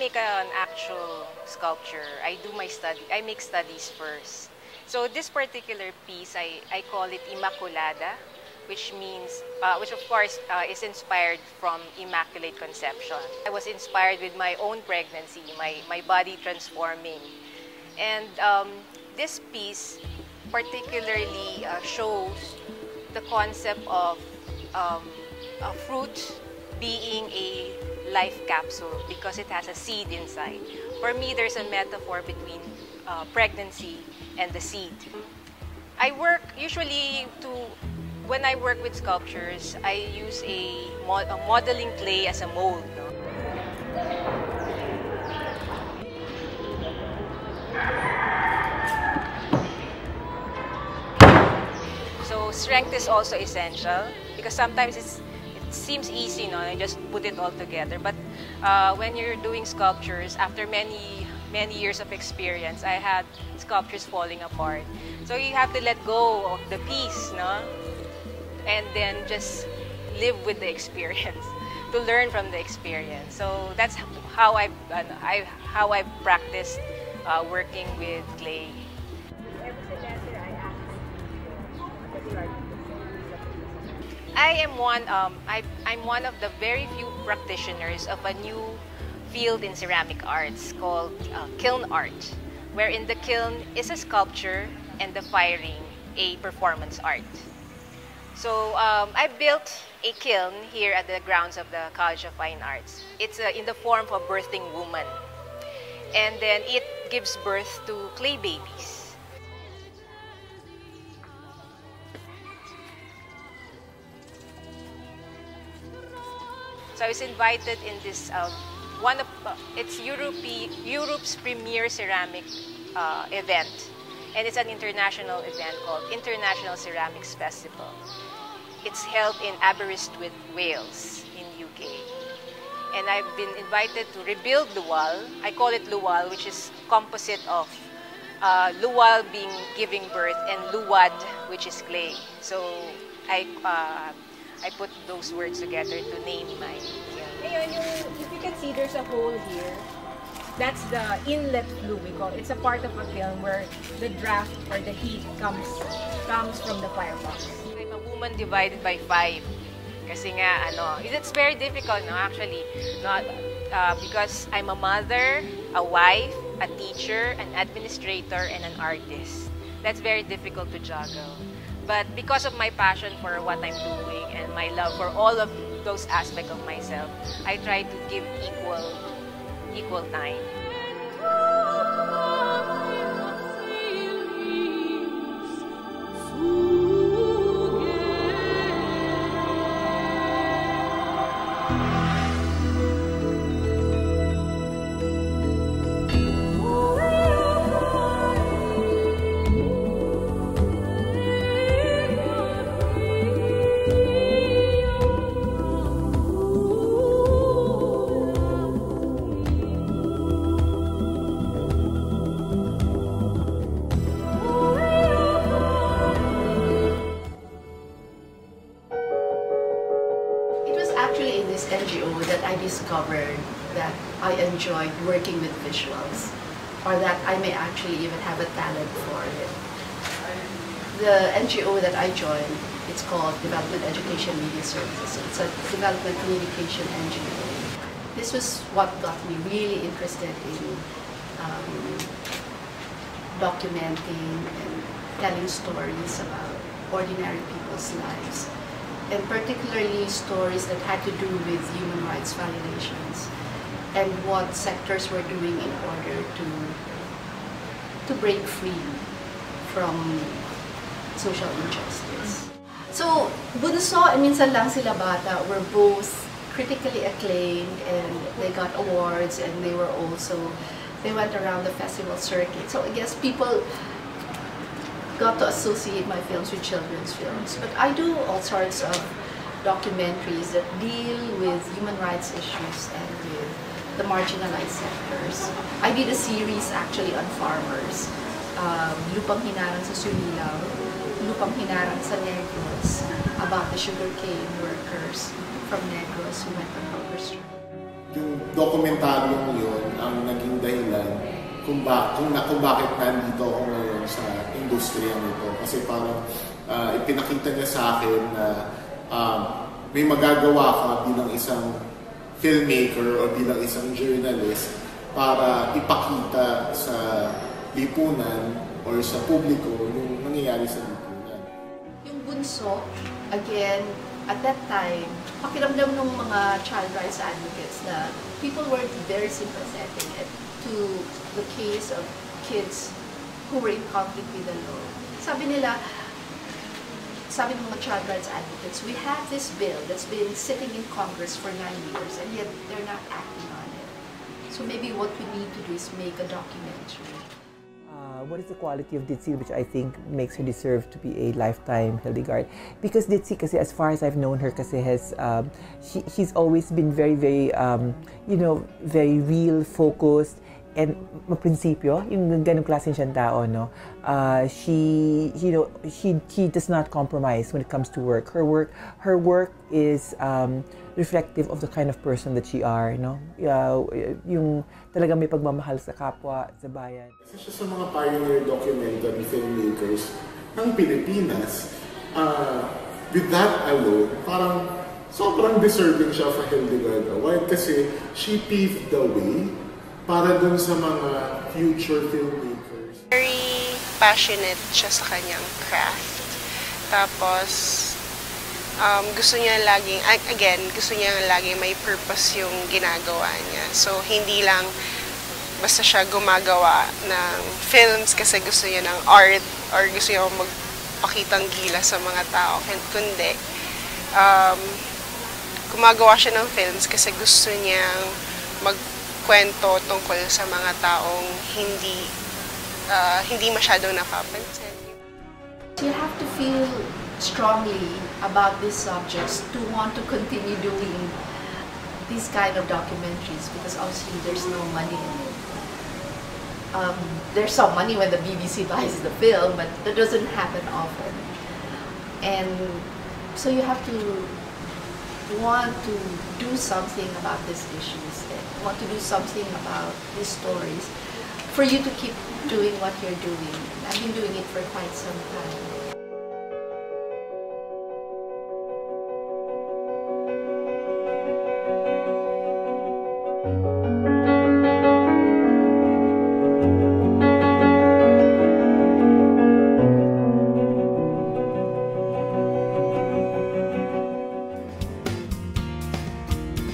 make an actual sculpture, I make studies first. So this particular piece, I call it Immaculada, which means, which of course is inspired from Immaculate Conception. I was inspired with my own pregnancy, my body transforming. And this piece particularly shows the concept of a fruit being a life capsule because it has a seed inside. For me, there's a metaphor between pregnancy and the seed. I work usually when I work with sculptures, I use a modeling clay as a mold. No? So strength is also essential because sometimes it seems easy, no? You just put it all together. But when you're doing sculptures, after many years of experience, I had sculptures falling apart. So you have to let go of the piece, no? And then just live with the experience, to learn from the experience. So that's how I've practiced working with clay. I'm one of the very few practitioners of a new field in ceramic arts called kiln art, wherein the kiln is a sculpture and the firing a performance art. So I built a kiln here at the grounds of the College of Fine Arts. It's in the form of a birthing woman. And then it gives birth to clay babies. So I was invited in this, it's Europe's premier ceramic event. And it's an international event called International Ceramics Festival. It's held in Aberystwyth, Wales, in UK. And I've been invited to rebuild luwal. I call it luwal, which is composite of luwal being giving birth and luwad, which is clay. So I put those words together to name my kiln. If you can see, there's a hole here. That's the inlet flue, we call it. It's a part of a kiln where the draft or the heat comes from the firebox. I'm a woman divided by 5. Kasi nga, it's very difficult, no, actually. Because I'm a mother, a wife, a teacher, an administrator, and an artist. That's very difficult to juggle. But because of my passion for what I'm doing and my love for all of those aspects of myself, I try to give equal time. Actually, in this NGO that I discovered that I enjoyed working with visuals, or that I may actually even have a talent for it. The NGO that I joined, it's called Development Education Media Services. It's a development communication NGO. This was what got me really interested in documenting and telling stories about ordinary people's lives, and particularly stories that had to do with human rights violations and what sectors were doing in order to break free from social injustice. So, Bunso and Minsan Lang Sila Bata were both critically acclaimed, and they got awards, and they went around the festival circuit. So I guess people got to associate my films with children's films. But I do all sorts of documentaries that deal with human rights issues and with the marginalized sectors. I did a series actually on farmers. Lupang Hinarang sa Sumilaw, Lupang Hinarang sa Negros, about the sugarcane workers from Negros who went on hunger strike. Yung dokumentaryong yun ang naging dahilan kung bakit nandito ako ngayon sa industriya nito. Kasi parang ipinakita niya sa akin na may magagawa ka bilang isang filmmaker o bilang isang journalist para ipakita sa lipunan or sa publiko yung nangyayari sa lipunan. Yung bunso, again, at that time, pakiramdam ng mga child rights advocates na people were very sympathetic to the case of kids who were in conflict with the law. Sabi ng mga child rights advocates, we have this bill that's been sitting in Congress for 9 years and yet they're not acting on it. So maybe what we need to do is make a documentary. What is the quality of Ditzy which I think makes her deserve to be a lifetime Hildegarde? Because Ditzy, kasi as far as I've known her, kasi she's always been very, very, very real, focused, and maprinsipyo, yung ganong klaseng siyang tao, no? She does not compromise when it comes to work. Her work is reflective of the kind of person that she are, no? Yung talagang may pagmamahal sa kapwa, sa bayan. Isa siya sa mga pioneer documentary filmmakers ng Pilipinas. With that alone, parang sobrang deserving siya for Hildegarde Award kasi she paved the way para dun sa mga future filmmakers. Very passionate siya sa kanyang craft. Tapos, gusto niya laging may purpose yung ginagawa niya. So, hindi lang basta siya gumagawa ng films kasi gusto niya ng art or gusto niya magpakitang gila sa mga tao. Kundi, gumagawa siya ng films kasi gusto niyang magkwento tungkol sa mga taong hindi masyadong napapansin. You have to feel strongly about these subjects to want to continue doing these kind of documentaries because obviously there's no money in it. There's some money when the BBC buys the film, but that doesn't happen often. And so you have to want to do something about these issues, want to do something about these stories for you to keep doing what you're doing. I've been doing it for quite some time.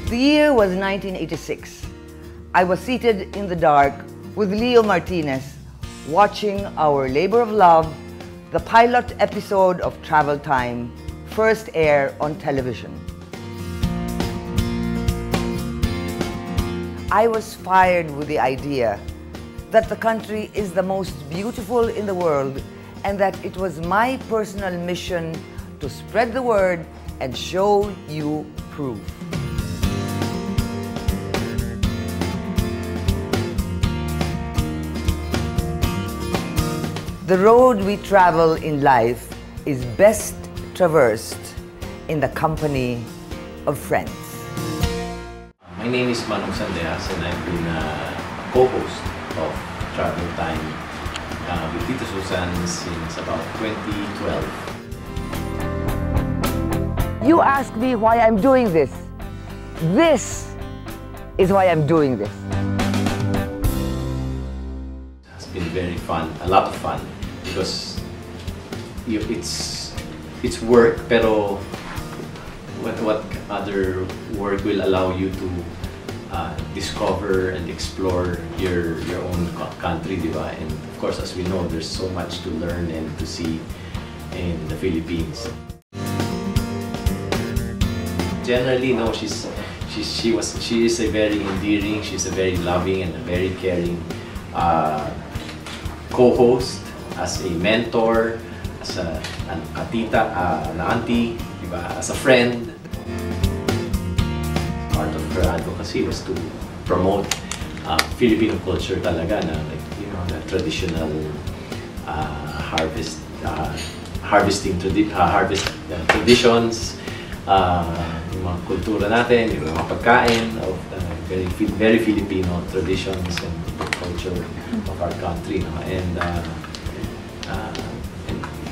The year was 1986. I was seated in the dark with Leo Martinez, watching our labor of love, the pilot episode of Travel Time, first air on television. I was fired with the idea that the country is the most beautiful in the world and that it was my personal mission to spread the word and show you proof. The road we travel in life is best traversed in the company of friends. My name is Manong Sandeas and I've been a co-host of Travel Time with Tita Susan since about 2012. You ask me why I'm doing this. This is why I'm doing this. It's been very fun, a lot of fun. Because it's work, pero what other work will allow you to discover and explore your own country, di ba? And of course, as we know, there's so much to learn and to see in the Philippines. Generally, no, she is a very endearing, she's a very loving and a very caring co-host. As a mentor, as a tita, an auntie, diba? As a friend. Part of her advocacy was to promote Filipino culture talaga na the traditional harvest traditions, yung mga kultura natin, yung mga pagkain of very Filipino traditions and culture of our country, no? And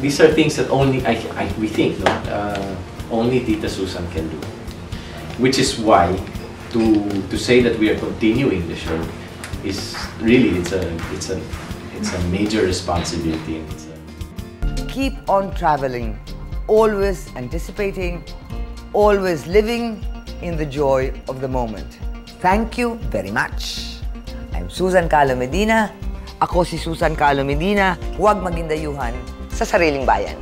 these are things that only we think, no, only Tita Susan can do, which is why to say that we are continuing the show is really it's a major responsibility. Keep on traveling, always anticipating, always living in the joy of the moment. Thank you very much. I'm Susan Calo Medina. Ako si Susan Calo Medina. Huwag maging dayuhan sa sariling bayan.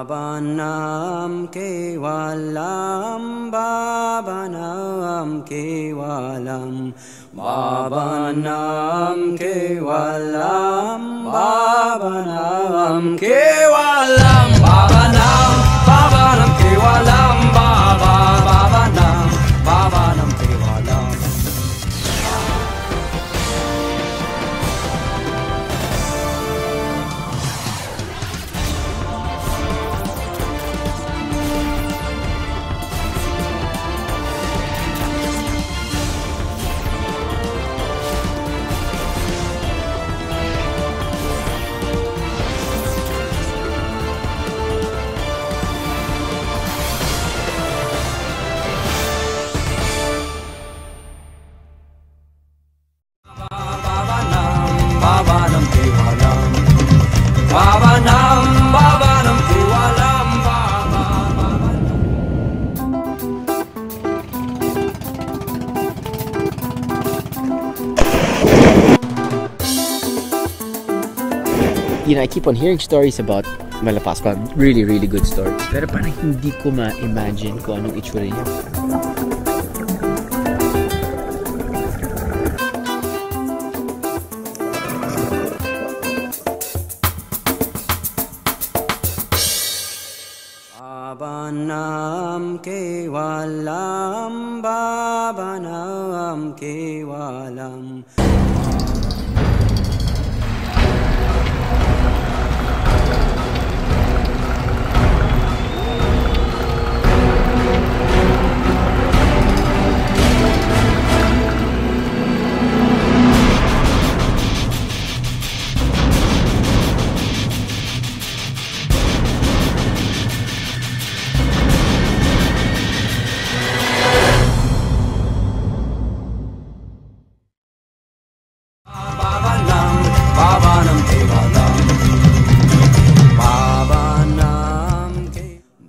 Bhavanam kevalam, bhavanam kevalam, bhavanam kevalam, bhavanam kevalam, bhavanam, bhavanam kevalam, bhavanam, bhavanam kevalam. Bhavanam kevalam, bhavanam, bhavanam kevalam, You know, I keep on hearing stories about Malapascua, really good stories. Pero parang hindi ko ma-imagine kung anong itsura niya. Bhavanam kevalam, bhavanam kevalam.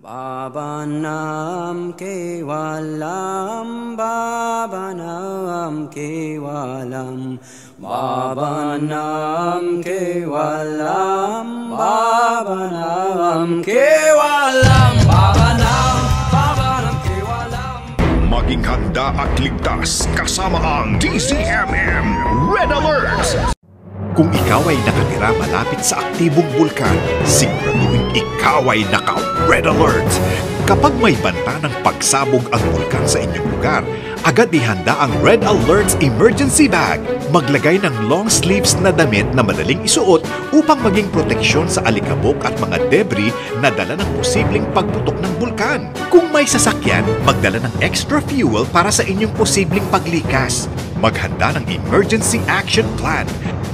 Bhavanam kevalam, bhavanam kevalam, bhavanam kevalam, bhavanam kevalam, bhavanam kevalam, bhavanam kevalam. Maging handa at ligtas kasama ang DZMM Red Alert! Kung ikaw ay nakatira malapit sa aktibong bulkan, siguraduhin ikaw ay naka-Red Alert. Kapag may banta ng pagsabog ang bulkan sa inyong lugar, agad ihanda ang Red Alert's emergency bag. Maglagay ng long sleeves na damit na madaling isuot upang maging proteksyon sa alikabok at mga debris na dala ng posibleng pagputok ng bulkan. Kung may sasakyan, magdala ng extra fuel para sa inyong posibleng paglikas. Maghanda ng emergency action plan.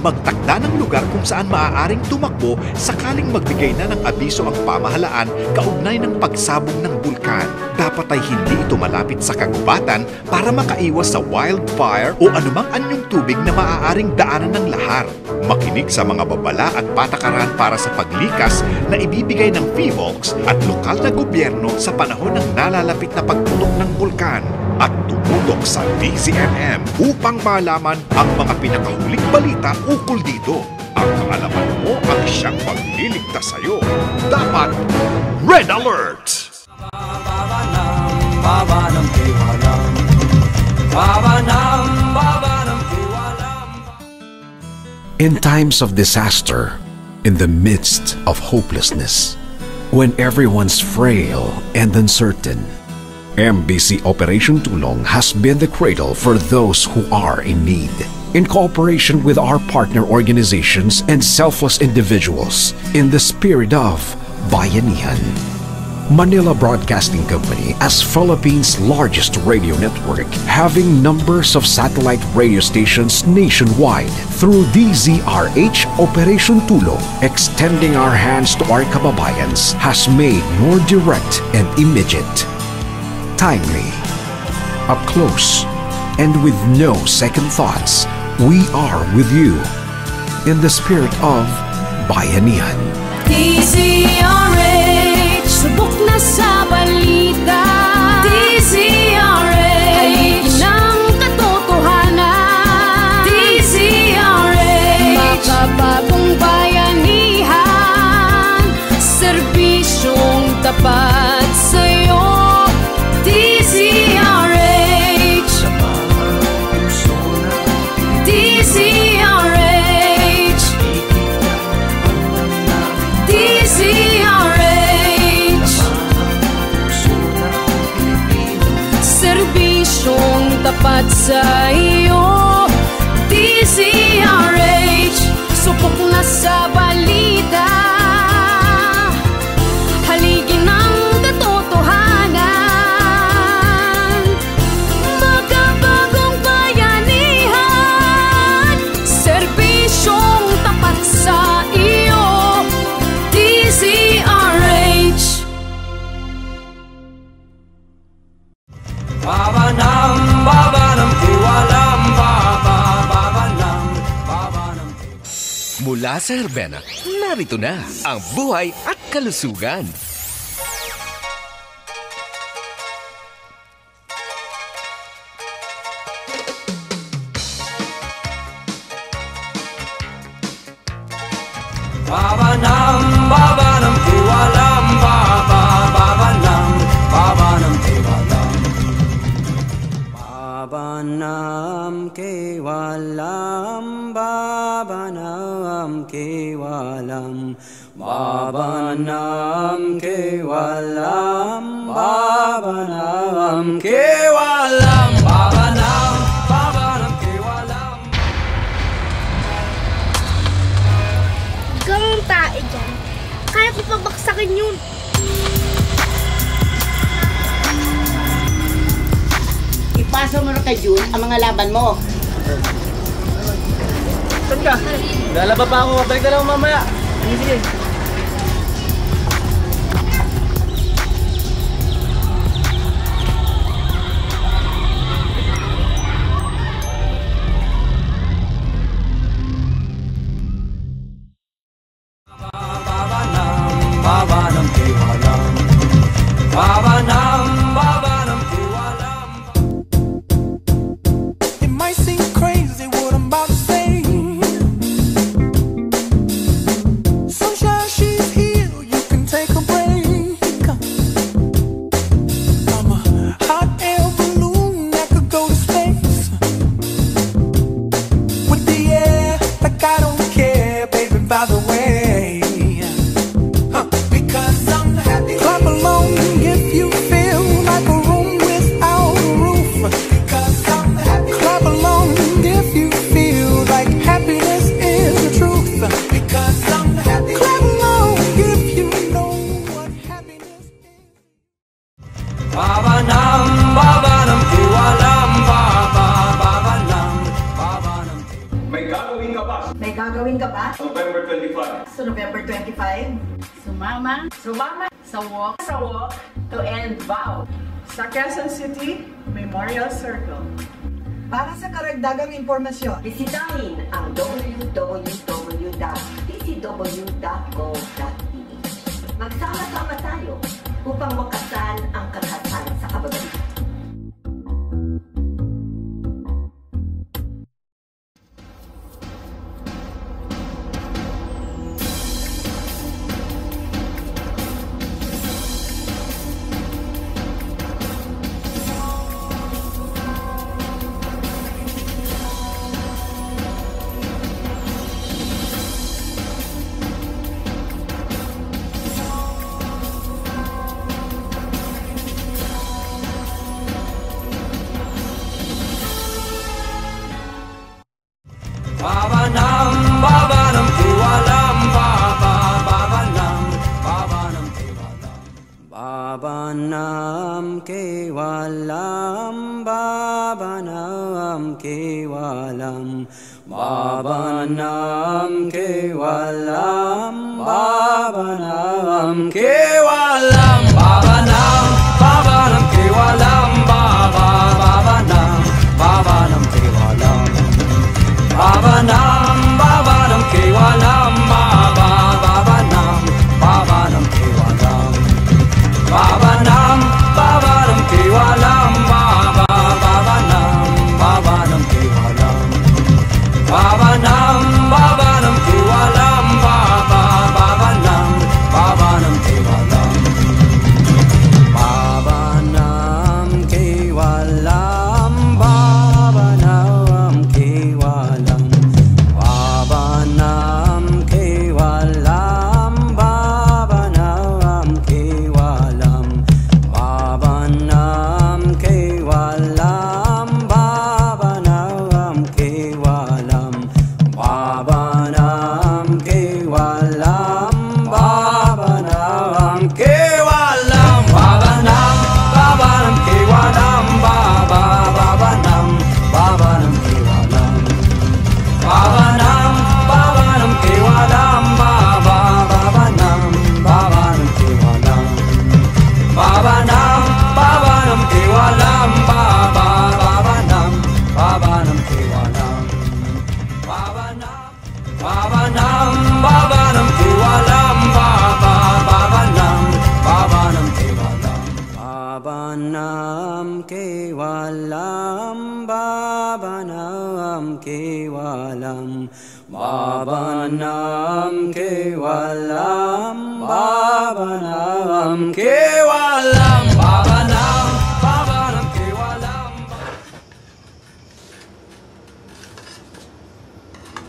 Magtakda ng lugar kung saan maaaring tumakbo sakaling magbigay na ng abiso ang pamahalaan kaugnay ng pagsabog ng bulkan. Dapat ay hindi ito malapit sa kagubatan para makaiwas sa wildfire o anumang anyong tubig na maaaring daanan ng lahar. Makinig sa mga babala at patakaran para sa paglikas na ibibigay ng PHIVOLCS at lokal na gobyerno sa panahon ng nalalapit na pagputok ng bulkan. At tumulong sa DZMM upang malaman ang mga pinakahuling balita ukol dito. Ang kaalaman mo ang siyang magliligtas sa'yo. Dapat Red Alert! Bhavanam, bhavanam kevalam, bhavanam, bhavanam kevalam. In times of disaster, in the midst of hopelessness, when everyone's frail and uncertain, MBC Operation Tulong has been the cradle for those who are in need. In cooperation with our partner organizations and selfless individuals, in the spirit of Bayanihan. Manila Broadcasting Company as Philippines' largest radio network, having numbers of satellite radio stations nationwide through DZRH Operation Tulong, extending our hands to our kababayans has made more direct and immediate, timely, up close, and with no second thoughts. We are with you in the spirit of Bayanihan. DZRH, subok na sa balita. DZRH, haligi ng katotohanan. DZRH, makabagong bayanihan, serbisyong tapat sa'yo. DZRH, DZRH, DZRH, serbisyong tapat sa iyo. DZRH, supok na sa balita, haligi ng katotohanan, magkabagong bayanihan, serbisyong tapat sa iyo. DZRH. Babanam, babanam, tiwalam, babanam, babanam. Mula sa Herbena, narito na ang buhay at kalusugan. Babanam, babanam, tiwalam, babanam, babanam, tiwalam. Babanam, kewalam, babanam, kewalam. Babanam, kewalam, babanam, kewalam. Babanam, babanam, kewalam. Gamang tae dyan. Kaya ko pabaksakin yun. Ipasa mo na kay June ang mga laban mo. Saan ka? Lalaba pa ako. Balik na lang mamaya. Sige, sige. Babanam, tiwalam. Babanam, babanam, tiwalam. It might seem crazy what I'm about to say. Sunshine, she's here, you can take a break. I'm a hot air balloon that could go to space. With the air, like I don't care, baby, by the way. Clap along if you feel like a room without a roof. Clap along if you feel like happiness is the truth. Clap along if you know what happiness is. Babanam, babanam, tiwalam, babanam, babanam. May gagawin ka ba? May gagawin ka ba? November 25. So November 25, sumama sa walk to end vow sa Quezon City Memorial Circle. Para sa karagdagang impormasyon, bisitahin ang www.tcw.gov.ph. Magsama-sama tayo upang wakasan ang karahasan sa kababaihan. Babanam kewalam, babanam kewalam, babanam, babanam kewalam, babanam, babanam kewalam, babanam, babanam kewalam, babanam, babanam kewalam, babanam, babanam kewalam, babanam, babanam kewalam. Babanam, babanam kewalam, babanam, babanam kewalam. Babanam kewalam, babanam kewalam. Babanam kewalam, babanam kewalam. Babanam kewalam, babanam kewalam. Babanam kewalam, babanam kewalam, babanam, babanam kewalam, babanam, babanam kewalam, babanam, babanam kewalam, babanam, babanam kewalam, babanam, babanam kewalam, babanam, babanam kewalam. Babanam, babanam kewalam, babanam, babanam kewalam. Babanam kewalam, babanam kewalam. Babanam kewalam, babanam kewalam. Babanam, babanam kewalam.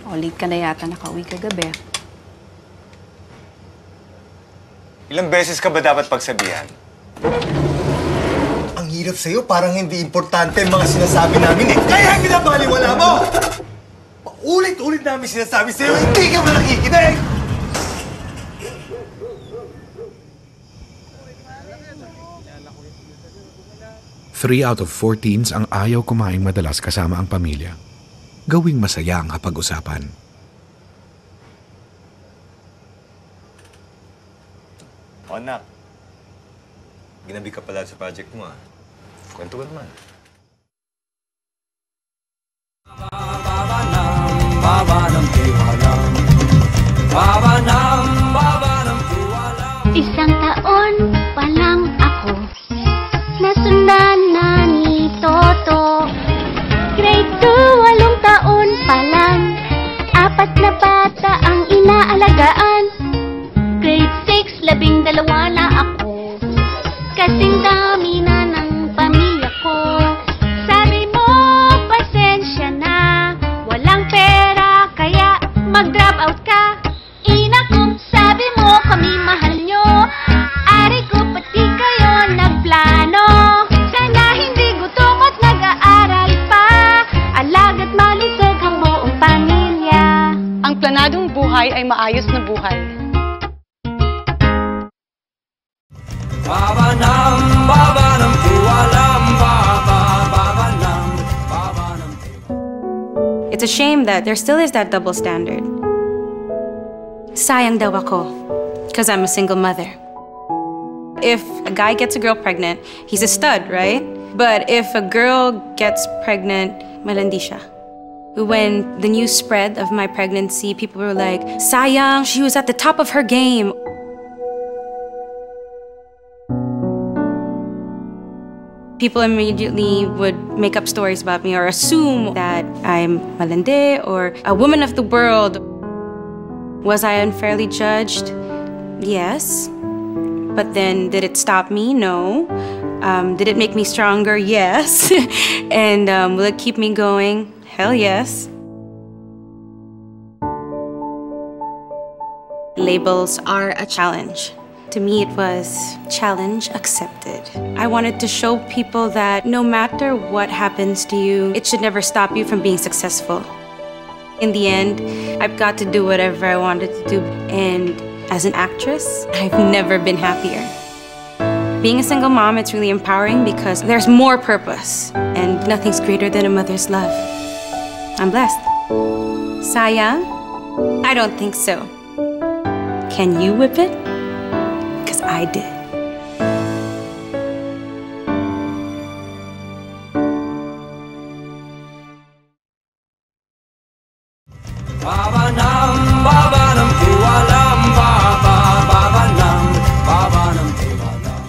O, late ka na yata nakauwi kagabi. Ilang beses ka ba dapat pagsabihan? Ang hirap sa'yo, parang hindi importante ang mga sinasabi namin eh. Kaya kinabaliwala mo! Paulit-ulit namin sinasabi sa'yo, hindi ka ba nakikinig? Three out of 4 teens ang ayaw kumain madalas kasama ang pamilya. Gawing masaya ang kapag-usapan. O anak, ginabi ka pala sa project mo ah. Kwento ka naman. Babanam kewalam, babanam, babanam kewalam. Isang taon pa lang ako, nasundan na ni Toto. Grade 2, 8 taon pa lang, 4 na bata ang inaalagaan. Grade 6, 12 na ako, kasing dami na ng pamilya ko. Sabi mo, pasensya na, walang pera, kaya mag-drop out ka. Ina ko, sabi mo, kami mahal nyo. Ari ko, pati kayo nagplano. Sana hindi gutom at nag-aaral pa. Alaga't malusog ang buong pamilya. Ang planadong buhay ay maayos na buhay. Babanam, babanam kewalam, babanam, babanam. It's a shame that there still is that double standard. Sayang daw ako, because I'm a single mother. If a guy gets a girl pregnant, he's a stud, right? But if a girl gets pregnant, malandi siya. When the news spread of my pregnancy, people were like, sayang, she was at the top of her game. People immediately would make up stories about me or assume that I'm malandi or a woman of the world. Was I unfairly judged? Yes. But then, did it stop me? No. Did it make me stronger? Yes. And will it keep me going? Hell yes. Labels are a challenge. To me, it was challenge accepted. I wanted to show people that no matter what happens to you, it should never stop you from being successful. In the end, I've got to do whatever I wanted to do. And as an actress, I've never been happier. Being a single mom, it's really empowering because there's more purpose. And nothing's greater than a mother's love. I'm blessed. Sayang? I don't think so. Can you whip it? Because I did. Babanam, babanam, kiwalam, babanam, babanam, kiwalam.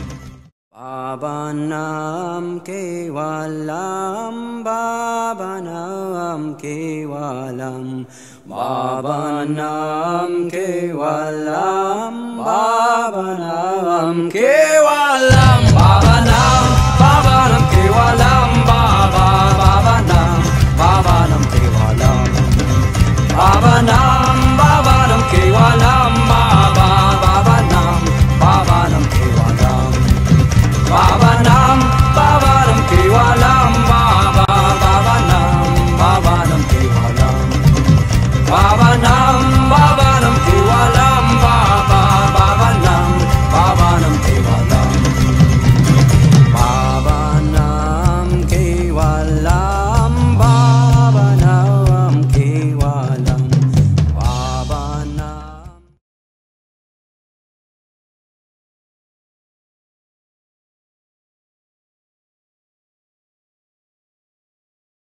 Babanam, kiwalam, babanam, kiwalam. Babanam, kiwalam, babanam, kiwalam. Babanam, babanam, kiwalam, babanam, babanam, kiwalam. Babanam.